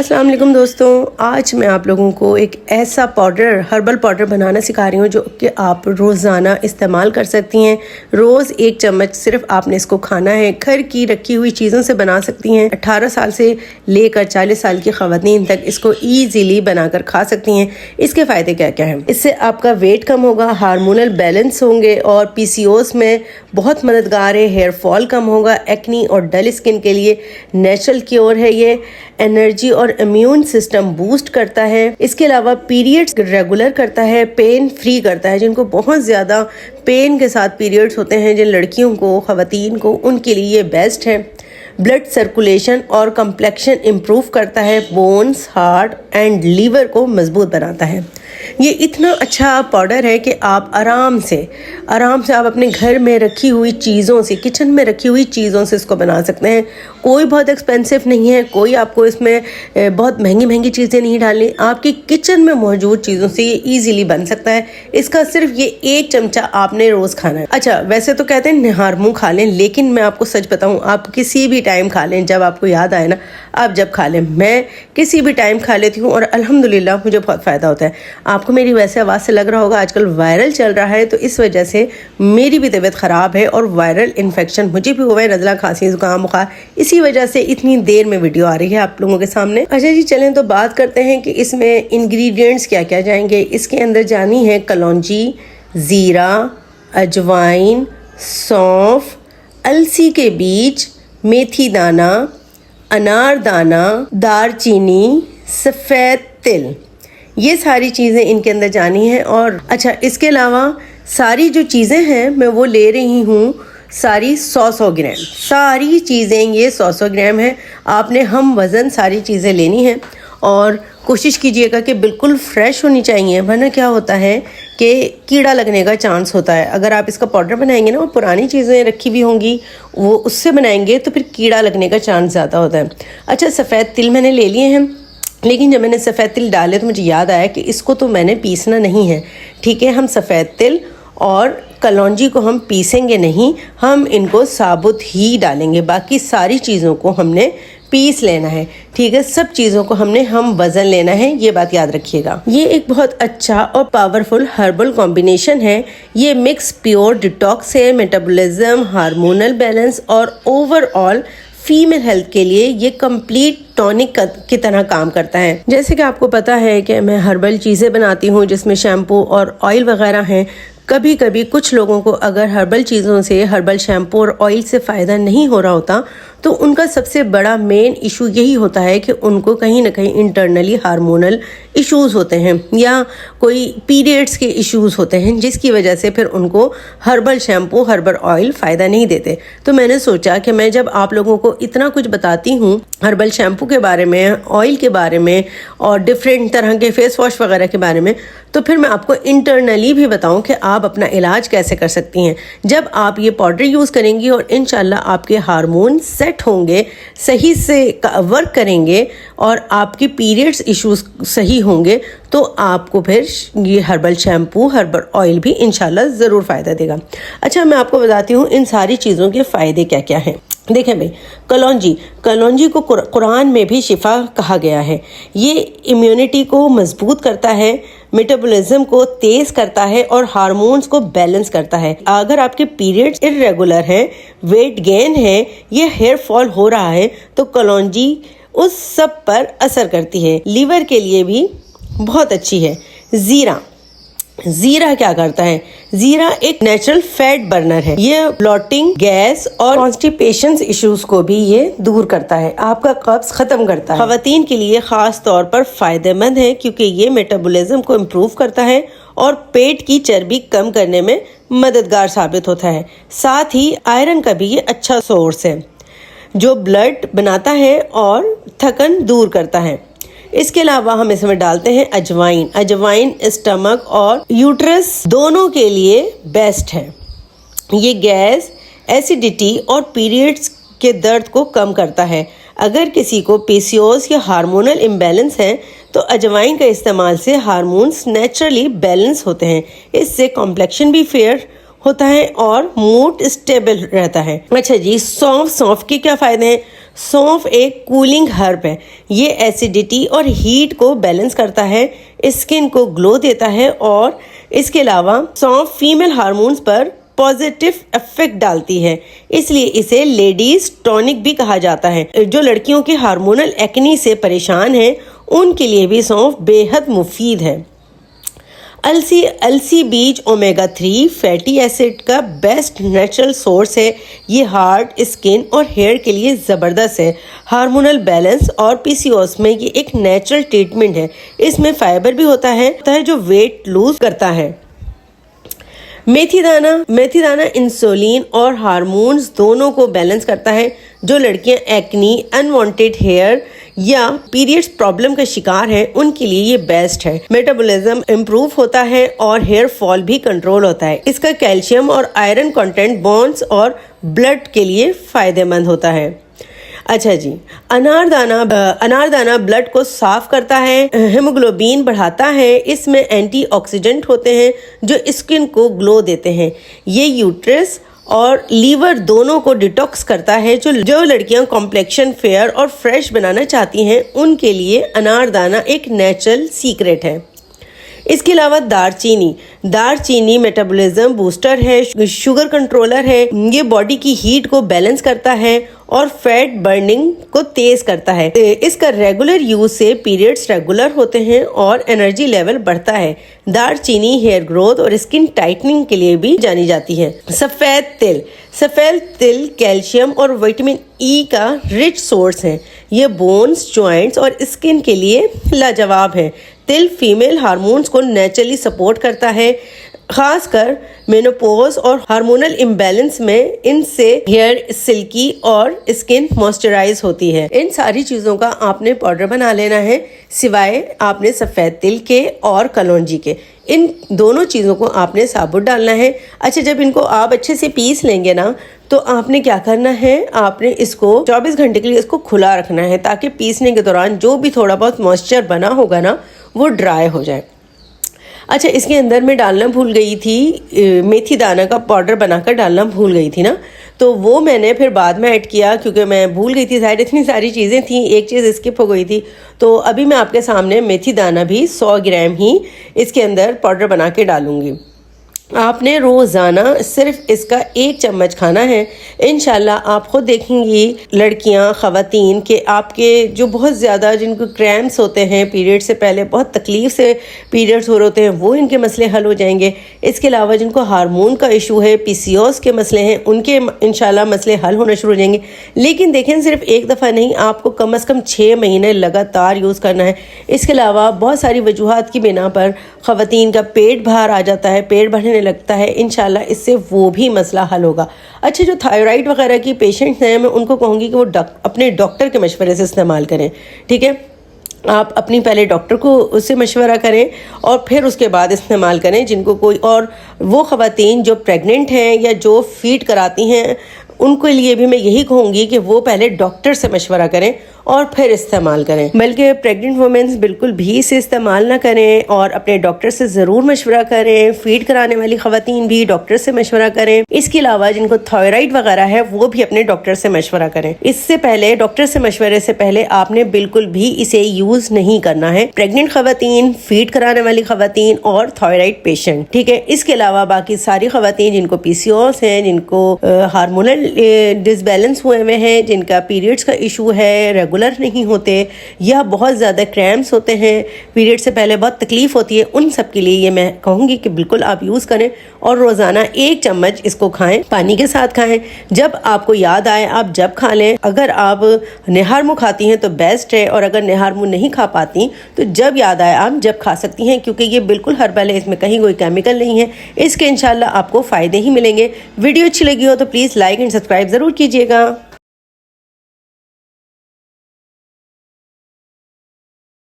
अस्सलाम वालेकुम दोस्तों, आज मैं आप लोगों को एक ऐसा पाउडर हर्बल पाउडर बनाना सिखा रही हूँ जो कि आप रोज़ाना इस्तेमाल कर सकती हैं। रोज़ 1 चम्मच सिर्फ आपने इसको खाना है। घर की रखी हुई चीज़ों से बना सकती हैं। 18 साल से लेकर 40 साल की ख़वातीन तक इसको ईज़िली बनाकर खा सकती हैं। इसके फ़ायदे क्या क्या हैं? इससे आपका वेट कम होगा, हार्मोनल बैलेंस होंगे और PCOS में बहुत मददगार है। हेयर फॉल कम होगा, एक्नी और डल स्किन के लिए नेचुरल क्योर है। ये एनर्जी और इम्यून सिस्टम बूस्ट करता है। इसके अलावा पीरियड्स रेगुलर करता है, पेन फ्री करता है। जिनको बहुत ज़्यादा पेन के साथ पीरियड्स होते हैं, जिन लड़कियों को, ख़वातीन को, उनके लिए ये बेस्ट है। ब्लड सर्कुलेशन और कम्प्लेक्शन इम्प्रूव करता है। बोन्स, हार्ट एंड लीवर को मजबूत बनाता है। ये इतना अच्छा पाउडर है कि आप आराम से आप अपने घर में रखी हुई चीज़ों से, किचन में रखी हुई चीज़ों से इसको बना सकते हैं। कोई बहुत एक्सपेंसिव नहीं है, कोई आपको इसमें बहुत महंगी चीज़ें नहीं डालनी। आपकी किचन में मौजूद चीज़ों से ये ईजिली बन सकता है। इसका सिर्फ ये 1 चमचा आपने रोज़ खाना है। अच्छा, वैसे तो कहते हैं निहार मुँह खा लें, लेकिन मैं आपको सच बताऊँ, आप किसी भी टाइम खा लें, जब आपको याद आए ना, आप जब खा लें। मैं किसी भी टाइम खा लेती हूँ और अल्हम्दुलिल्लाह मुझे बहुत फ़ायदा होता है। आपको मेरी वैसे आवाज़ से लग रहा होगा आजकल वायरल चल रहा है, तो इस वजह से मेरी भी तबीयत ख़राब है और वायरल इन्फेक्शन मुझे भी हुआ है, नज़ला, खांसी, ज़ुकाम, बुखार। इसी वजह से इतनी देर में वीडियो आ रही है आप लोगों के सामने। अच्छा जी, चलें तो बात करते हैं कि इसमें इंग्रेडिएंट्स क्या क्या जाएंगे। इसके अंदर जानी है कलौंजी, ज़ीरा, अजवाइन, सौंफ, अलसी के बीज, मेथी दाना, अनार दाना, दारचीनी, सफ़ेद तिल, ये सारी चीज़ें इनके अंदर जानी है। और अच्छा, इसके अलावा सारी जो चीज़ें हैं मैं वो ले रही हूँ सारी 100 ग्राम। सारी चीज़ें ये 100 ग्राम है। आपने हम वज़न सारी चीज़ें लेनी है और कोशिश कीजिएगा कि बिल्कुल फ्रेश होनी चाहिए, वरना क्या होता है कि कीड़ा लगने का चांस होता है। अगर आप इसका पाउडर बनाएंगे ना और पुरानी चीज़ें रखी हुई होंगी, वो उससे बनाएंगे तो फिर कीड़ा लगने का चांस ज़्यादा होता है। अच्छा, सफ़ेद तिल मैंने ले लिए हैं, लेकिन जब मैंने सफ़ेद तिल डाले तो मुझे याद आया कि इसको तो मैंने पीसना नहीं है। ठीक है, हम सफ़ेद तिल और कलौंजी को हम पीसेंगे नहीं, हम इनको साबुत ही डालेंगे। बाकी सारी चीज़ों को हमने पीस लेना है। ठीक है, सब चीज़ों को हमने हम वज़न लेना है, ये बात याद रखिएगा। ये एक बहुत अच्छा और पावरफुल हर्बल कॉम्बिनेशन है। ये मिक्स प्योर डिटॉक्स है, मेटाबॉलिज्म, हार्मोनल बैलेंस और ओवरऑल फीमेल हेल्थ के लिए ये कंप्लीट टॉनिक की तरह काम करता है। जैसे कि आपको पता है कि मैं हर्बल चीज़ें बनाती हूँ जिसमें शैम्पू और ऑयल वगैरह हैं। कभी कभी कुछ लोगों को अगर हर्बल चीज़ों से, हर्बल शैम्पू और ऑयल से फ़ायदा नहीं हो रहा होता, तो उनका सबसे बड़ा मेन इशू यही होता है कि उनको कहीं ना कहीं इंटरनली हार्मोनल इश्यूज़ होते हैं या कोई पीरियड्स के इश्यूज़ होते हैं, जिसकी वजह से फिर उनको हर्बल शैम्पू, हर्बल ऑयल फ़ायदा नहीं देते। तो मैंने सोचा कि मैं जब आप लोगों को इतना कुछ बताती हूँ हर्बल शैम्पू के बारे में, ऑयल के बारे में और डिफरेंट तरह के फेस वॉश वगैरह के बारे में, तो फिर मैं आपको इंटरनली भी बताऊं कि आप अपना इलाज कैसे कर सकती हैं। जब आप ये पाउडर यूज़ करेंगी और इंशाल्लाह आपके हार्मोन सेट होंगे, सही से वर्क करेंगे और आपके पीरियड्स इश्यूज सही होंगे, तो आपको फिर ये हर्बल शैम्पू, हर्बल ऑयल भी इंशाल्लाह ज़रूर फ़ायदा देगा। अच्छा, मैं आपको बताती हूँ इन सारी चीज़ों के फ़ायदे क्या क्या हैं। देखें भाई, कलौंजी को कुरान में भी शिफा कहा गया है। ये इम्यूनिटी को मजबूत करता है, मेटाबॉलिज्म को तेज़ करता है और हार्मोन्स को बैलेंस करता है। अगर आपके पीरियड्स इरेगुलर हैं, वेट गेन है, ये हेयर फॉल हो रहा है, तो कलौंजी उस सब पर असर करती है। लीवर के लिए भी बहुत अच्छी है। ज़ीरा क्या करता है? ज़ीरा एक नेचुरल फैट बर्नर है। ये ब्लॉटिंग, गैस और कॉन्स्टिपेशन इश्यूज को भी ये दूर करता है, आपका कब्ज खत्म करता है। ख़वातीन के लिए खास तौर पर फायदेमंद है क्योंकि ये मेटाबॉलिज्म को इम्प्रूव करता है और पेट की चर्बी कम करने में मददगार साबित होता है। साथ ही आयरन का भी ये अच्छा सोर्स है जो ब्लड बनाता है और थकन दूर करता है। इसके अलावा हम इसमें डालते हैं अजवाइन स्टमक और यूट्रस दोनों के लिए बेस्ट है। ये गैस, एसिडिटी और पीरियड्स के दर्द को कम करता है। अगर किसी को PCOS या हार्मोनल इम्बैलेंस है तो अजवाइन का इस्तेमाल से हार्मोन्स नेचुरली बैलेंस होते हैं। इससे कॉम्प्लेक्शन भी फेयर होता है और मूड स्टेबल रहता है। अच्छा जी, सौंफ के क्या फ़ायदे हैं? सौंफ एक कूलिंग हर्ब है। ये एसिडिटी और हीट को बैलेंस करता है, स्किन को ग्लो देता है और इसके अलावा सौंफ फीमेल हार्मोन्स पर पॉजिटिव इफेक्ट डालती है, इसलिए इसे लेडीज टॉनिक भी कहा जाता है। जो लड़कियों के हार्मोनल एक्ने से परेशान हैं उनके लिए भी सौंफ बेहद मुफीद है। अलसी बीज ओमेगा 3 फैटी एसिड का बेस्ट नेचुरल सोर्स है। ये हार्ट, स्किन और हेयर के लिए ज़बरदस्त है। हार्मोनल बैलेंस और पीसीओएस में ये एक नेचुरल ट्रीटमेंट है। इसमें फाइबर भी होता है जो वेट लूज करता है। मेथी दाना इंसुलिन और हार्मोन्स दोनों को बैलेंस करता है। जो लड़कियां एक्नी, अनवांटेड हेयर या पीरियड्स प्रॉब्लम का शिकार हैं उनके लिए ये बेस्ट है। मेटाबॉलिज्म इम्प्रूव होता है और हेयर फॉल भी कंट्रोल होता है। इसका कैल्शियम और आयरन कंटेंट बोन्स और ब्लड के लिए फायदेमंद होता है। अच्छा जी, अनारदाना ब्लड को साफ करता है, हेमोग्लोबिन बढ़ाता है। इसमें एंटीऑक्सीडेंट होते हैं जो स्किन को ग्लो देते हैं। ये यूट्रस और लीवर दोनों को डिटॉक्स करता है। जो लड़कियां कॉम्प्लेक्शन फेयर और फ्रेश बनाना चाहती हैं उनके लिए अनारदाना एक नेचुरल सीक्रेट है। इसके अलावा दालचीनी मेटाबॉलिज्म बूस्टर है, शुगर कंट्रोलर है। ये बॉडी की हीट को बैलेंस करता है और फैट बर्निंग को तेज करता है। इसका रेगुलर यूज से पीरियड्स रेगुलर होते हैं और एनर्जी लेवल बढ़ता है। दालचीनी हेयर ग्रोथ और स्किन टाइटनिंग के लिए भी जानी जाती है। सफेद तिल कैल्शियम और विटामिन ई का रिच सोर्स है। ये बोन्स, जॉइंट्स और स्किन के लिए लाजवाब है। तिल फीमेल हार्मोन्स को नेचुरली सपोर्ट करता है, खासकर मेनोपॉज और हार्मोनल इम्बैलेंस में। इनसे हेयर सिल्की और स्किन मॉइस्चराइज होती है। इन सारी चीज़ों का आपने पाउडर बना लेना है, सिवाय आपने सफ़ेद तिल के और कलौंजी के। इन दोनों चीज़ों को आपने साबुत डालना है। अच्छा, जब इनको आप अच्छे से पीस लेंगे ना तो आपने क्या करना है, आपने इसको 24 घंटे के लिए इसको खुला रखना है ताकि पीसने के दौरान जो भी थोड़ा बहुत मॉइस्चर बना होगा ना वो ड्राई हो जाए। अच्छा, इसके अंदर मैं डालना भूल गई थी, मेथी दाना का पाउडर बनाकर डालना भूल गई थी ना, तो वो मैंने फिर बाद में ऐड किया क्योंकि मैं भूल गई थी। शायद इतनी सारी चीज़ें थी, एक चीज़ स्किप हो गई थी। तो अभी मैं आपके सामने मेथी दाना भी 100 ग्राम ही इसके अंदर पाउडर बना के डालूंगी। आपने रोज़ाना सिर्फ इसका 1 चम्मच खाना है। इंशाल्लाह आप खुद देखेंगी लड़कियां, ख़वातीन के आपके जो बहुत ज़्यादा जिनको क्रैम्प्स होते हैं, पीरियड से पहले बहुत तकलीफ़ से पीरियड्स हो रहे होते हैं, वो इनके मसले हल हो जाएंगे। इसके अलावा जिनको हार्मोन का इशू है, पीसीओएस के मसले हैं, उनके इंशाल्लाह मसले हल होना शुरू हो जाएंगे। लेकिन देखें, सिर्फ एक दफ़ा नहीं, आपको कम से कम 6 महीने लगातार यूज़ करना है। इसके अलावा बहुत सारी वजूहात की बिना पर ख़वातीन का पेट बाहर आ जाता है, पेट बढ़ने लगता है। इंशाल्लाह इससे वो भी मसला हल होगा। अच्छा, जो थायराइड वगैरह की पेशेंट्स हैं, मैं उनको कहूँगी कि वो अपने डॉक्टर के मशवरे से इस्तेमाल करें। ठीक है, आप अपनी पहले डॉक्टर को उससे मशवरा करें और फिर उसके बाद इस्तेमाल करें। जिनको कोई और वो ख़वातीन जो प्रेग्नेंट हैं या जो फीड कराती हैं, उनके लिए भी मैं यही कहूँगी कि वो पहले डॉक्टर से मशवरा करें और फिर इस्तेमाल करें। बल्कि प्रेग्नेंट वुमेन्स बिल्कुल भी इसे इस्तेमाल ना करें और अपने डॉक्टर से ज़रूर मशवरा करें। फीड कराने वाली ख़वातीन भी डॉक्टर से मशवरा करें। इसके अलावा जिनको थायराइड वगैरह है वो भी अपने डॉक्टर से मशवरा करें। इससे पहले, डॉक्टर से मशवरे से पहले आपने बिल्कुल भी इसे यूज़ नहीं करना है। प्रेग्नेंट ख़वातीन, फीड कराने वाली ख़वातीन और थायराइड पेशेंट, ठीक है। इसके अलावा बाकी सारी ख़वातीन जिनको पीसीओएस है, जिनको हार्मोनल डिसबैलेंस हुए हुए हैं, जिनका पीरियड्स का इशू है, रेगुलर नहीं होते या बहुत ज़्यादा क्रैम्प्स होते हैं, पीरियड से पहले बहुत तकलीफ़ होती है, उन सब के लिए ये मैं कहूँगी कि बिल्कुल आप यूज़ करें और रोज़ाना 1 चम्मच इसको खाएं, पानी के साथ खाएं। जब आपको याद आए आप जब खा लें। अगर आप निहारमू खाती हैं तो बेस्ट है, और अगर निहारमू नहीं खा पाती तो जब याद आए आप जब खा सकती हैं, क्योंकि ये बिल्कुल हर्बल है, इसमें कहीं कोई केमिकल नहीं है। इसके इंशाल्लाह आपको फ़ायदे ही मिलेंगे। वीडियो अच्छी लगी हो तो प्लीज़ लाइक एंड सब्सक्राइब ज़रूर कीजिएगा।